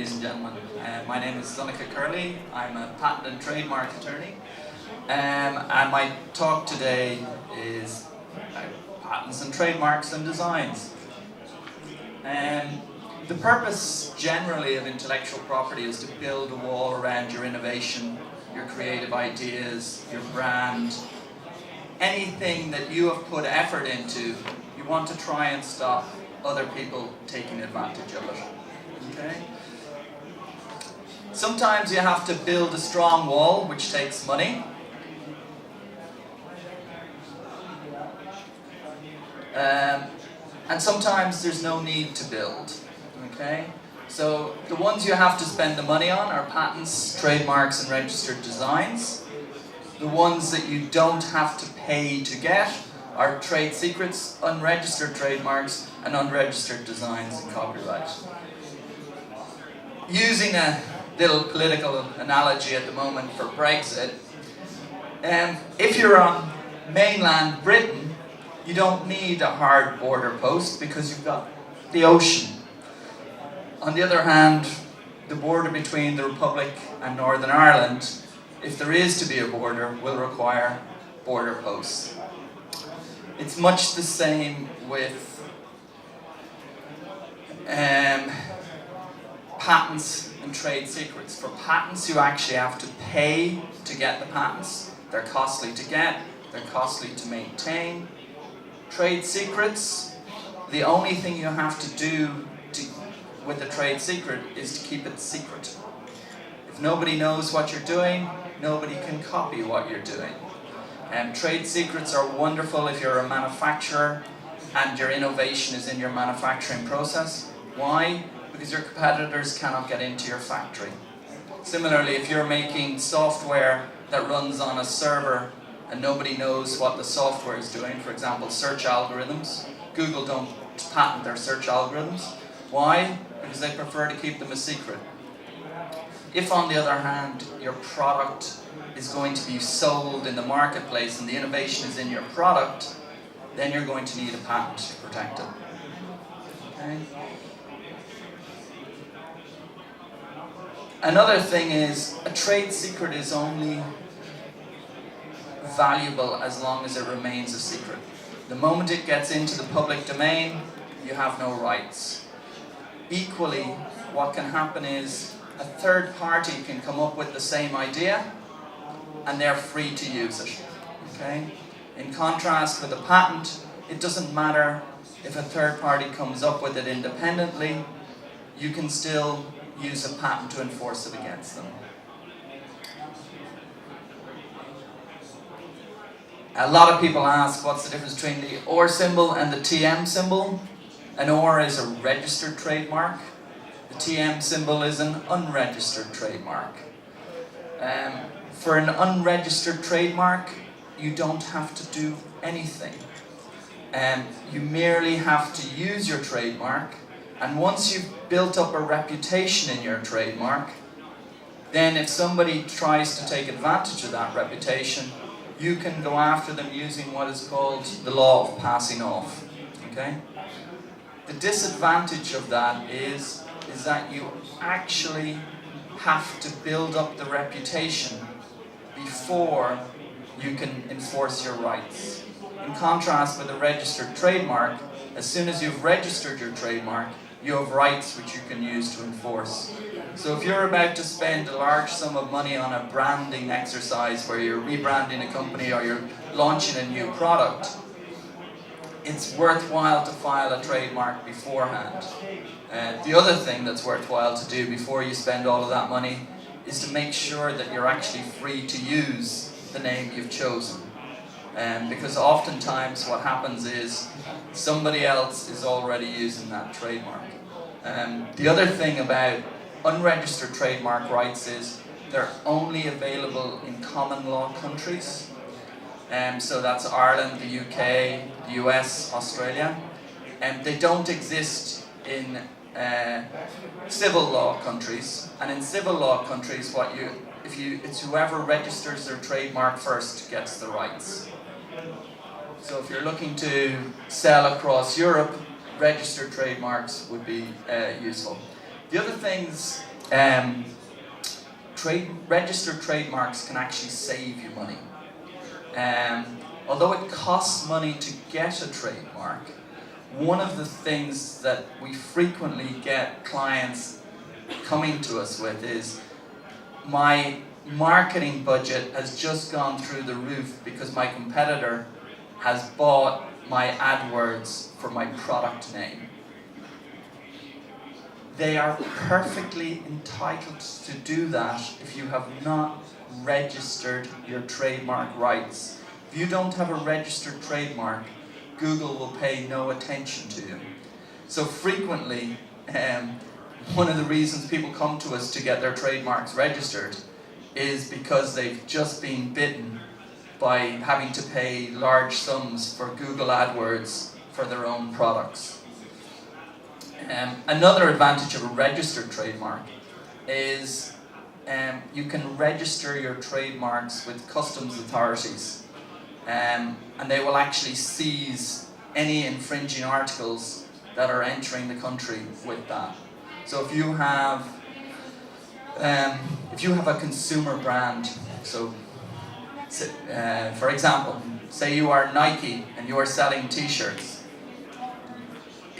ladies and gentlemen. My name is Donnacha Curley. I'm a patent and trademark attorney. And my talk today is about patents and trademarks and designs. The purpose generally of intellectual property is to build a wall around your innovation, your creative ideas, your brand. Anything that you have put effort into, you want to try and stop other people taking advantage of it. Okay? Sometimes you have to build a strong wall, which takes money. And sometimes there's no need to build. Okay? So the ones you have to spend the money on are patents, trademarks, and registered designs. The ones that you don't have to pay to get are trade secrets, unregistered trademarks, and unregistered designs and copyright. Using a little political analogy at the moment for Brexit, if you're on mainland Britain, you don't need a hard border post because you've got the ocean. On the other hand, the border between the Republic and Northern Ireland, if there is to be a border, will require border posts. It's much the same with patents and trade secrets. For patents, you actually have to pay to get the patents. They're costly to get, they're costly to maintain. Trade secrets, the only thing you have to do with a trade secret is to keep it secret. If nobody knows what you're doing, nobody can copy what you're doing. Trade secrets are wonderful if you're a manufacturer and your innovation is in your manufacturing process. Why? Because your competitors cannot get into your factory. Similarly, if you're making software that runs on a server and nobody knows what the software is doing, for example, search algorithms, Google don't patent their search algorithms. Why? Because they prefer to keep them a secret. If, on the other hand, your product is going to be sold in the marketplace and the innovation is in your product, then you're going to need a patent to protect it. Okay? Another thing is, a trade secret is only valuable as long as it remains a secret. The moment it gets into the public domain, you have no rights. Equally, what can happen is a third party can come up with the same idea and they're free to use it. Okay? In contrast with a patent, it doesn't matter if a third party comes up with it independently, you can still use a patent to enforce it against them. A lot of people ask what's the difference between the OR symbol and the TM symbol. An OR is a registered trademark. The TM symbol is an unregistered trademark. For an unregistered trademark, you don't have to do anything. You merely have to use your trademark, and once you've built up a reputation in your trademark, then if somebody tries to take advantage of that reputation, you can go after them using what is called the law of passing off. Okay? The disadvantage of that is that you actually have to build up the reputation before you can enforce your rights. In contrast with a registered trademark, as soon as you've registered your trademark, you have rights which you can use to enforce. So if you're about to spend a large sum of money on a branding exercise where you're rebranding a company or you're launching a new product, it's worthwhile to file a trademark beforehand. The other thing that's worthwhile to do before you spend all of that money is to make sure that you're actually free to use the name you've chosen. Because oftentimes what happens is somebody else is already using that trademark. The other thing about unregistered trademark rights is they're only available in common law countries. So that's Ireland, the UK, the US, Australia. They don't exist in civil law countries. And in civil law countries, it's whoever registers their trademark first gets the rights. So if you're looking to sell across Europe, registered trademarks would be useful. The other things Um, registered trademarks can actually save you money. Although it costs money to get a trademark, one of the things that we frequently get clients coming to us with is, my marketing budget has just gone through the roof because my competitor has bought my AdWords for my product name. They are perfectly entitled to do that if you have not registered your trademark rights. If you don't have a registered trademark, Google will pay no attention to you. So frequently, one of the reasons people come to us to get their trademarks registered is because they've just been bitten by having to pay large sums for Google AdWords for their own products. Another advantage of a registered trademark is you can register your trademarks with customs authorities, and they will actually seize any infringing articles that are entering the country with that. So if you have a consumer brand, so for example, say you are Nike and you are selling t-shirts.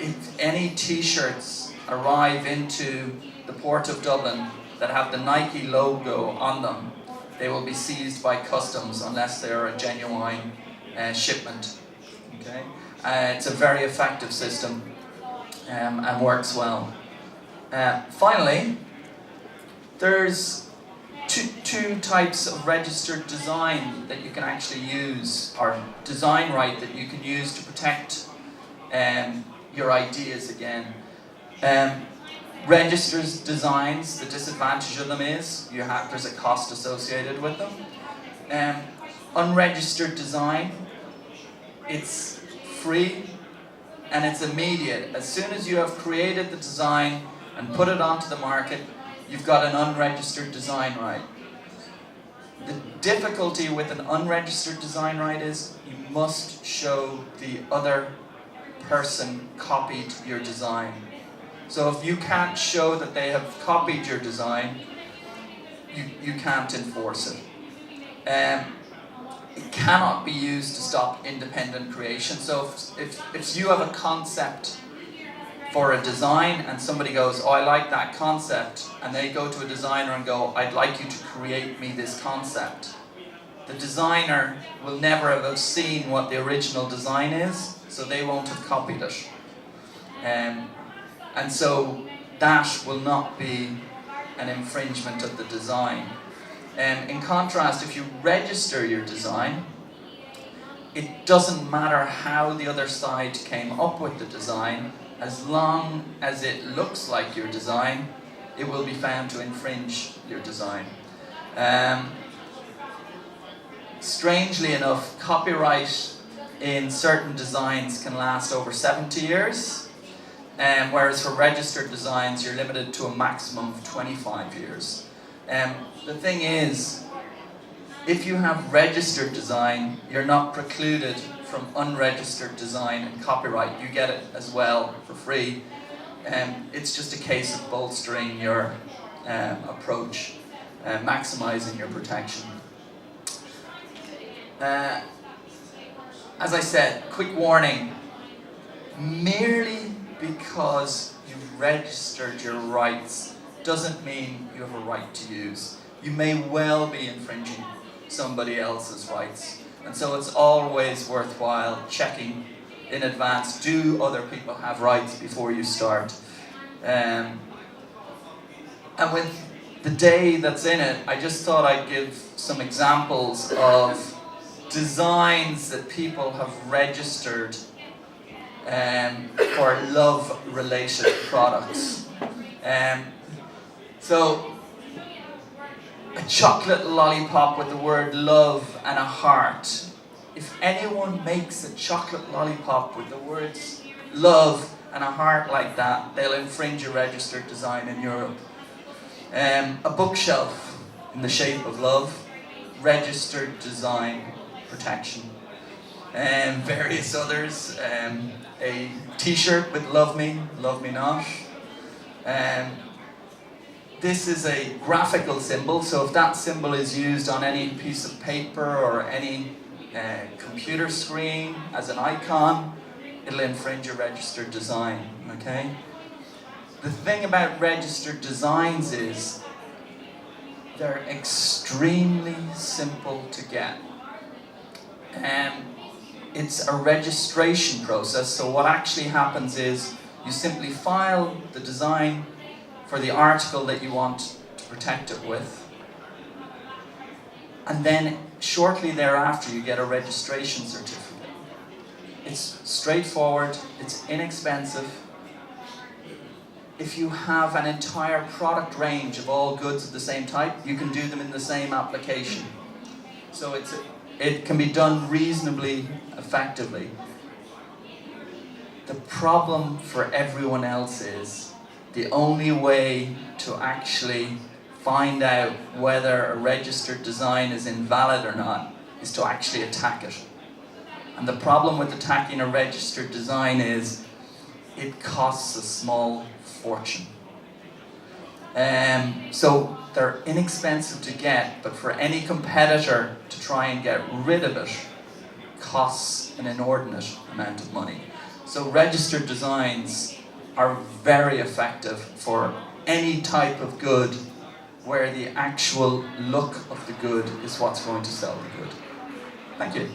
If any t-shirts arrive into the port of Dublin that have the Nike logo on them, they will be seized by customs unless they are a genuine shipment. Okay? It's a very effective system and works well. Finally, there's two types of registered design that you can actually use, or design right that you can use to protect your ideas again. Registered designs, the disadvantage of them is there's a cost associated with them. Unregistered design, it's free and it's immediate. As soon as you have created the design and put it onto the market, you've got an unregistered design right. The difficulty with an unregistered design right is you must show the other person copied your design. So if you can't show that they have copied your design, you can't enforce it. It cannot be used to stop independent creation. So if you have a concept for a design and somebody goes, oh, I like that concept, and they go to a designer and go, I'd like you to create me this concept. The designer will never have seen what the original design is, so they won't have copied it. And so that will not be an infringement of the design. In contrast, if you register your design, it doesn't matter how the other side came up with the design, as long as it looks like your design, it will be found to infringe your design. Strangely enough, copyright in certain designs can last over 70 years, whereas for registered designs you're limited to a maximum of 25 years. The thing is, if you have registered design, you're not precluded from unregistered design and copyright. You get it as well for free. It's just a case of bolstering your approach, maximizing your protection. As I said, quick warning, merely because you've registered your rights doesn't mean you have a right to use. You may well be infringing somebody else's rights. And so it's always worthwhile checking in advance, do other people have rights before you start? And with the day that's in it, I just thought I'd give some examples of designs that people have registered for love-related products. So, a chocolate lollipop with the word love and a heart. If anyone makes a chocolate lollipop with the words love and a heart like that, they'll infringe a registered design in Europe. A bookshelf in the shape of love, registered design protection. Various others, a t-shirt with love me not. this is a graphical symbol, so if that symbol is used on any piece of paper or any computer screen as an icon, it'll infringe a registered design, okay? The thing about registered designs is they're extremely simple to get. It's a registration process, so what actually happens is you simply file the design for the article that you want to protect it with, and then shortly thereafter you get a registration certificate. It's straightforward, it's inexpensive. If you have an entire product range of all goods of the same type, you can do them in the same application. So it can be done reasonably effectively. The problem for everyone else is the only way to actually find out whether a registered design is invalid or not is to actually attack it. And the problem with attacking a registered design is it costs a small fortune. So they're inexpensive to get, but for any competitor to try and get rid of it costs an inordinate amount of money. So registered designs are very effective for any type of good where the actual look of the good is what's going to sell the good. Thank you.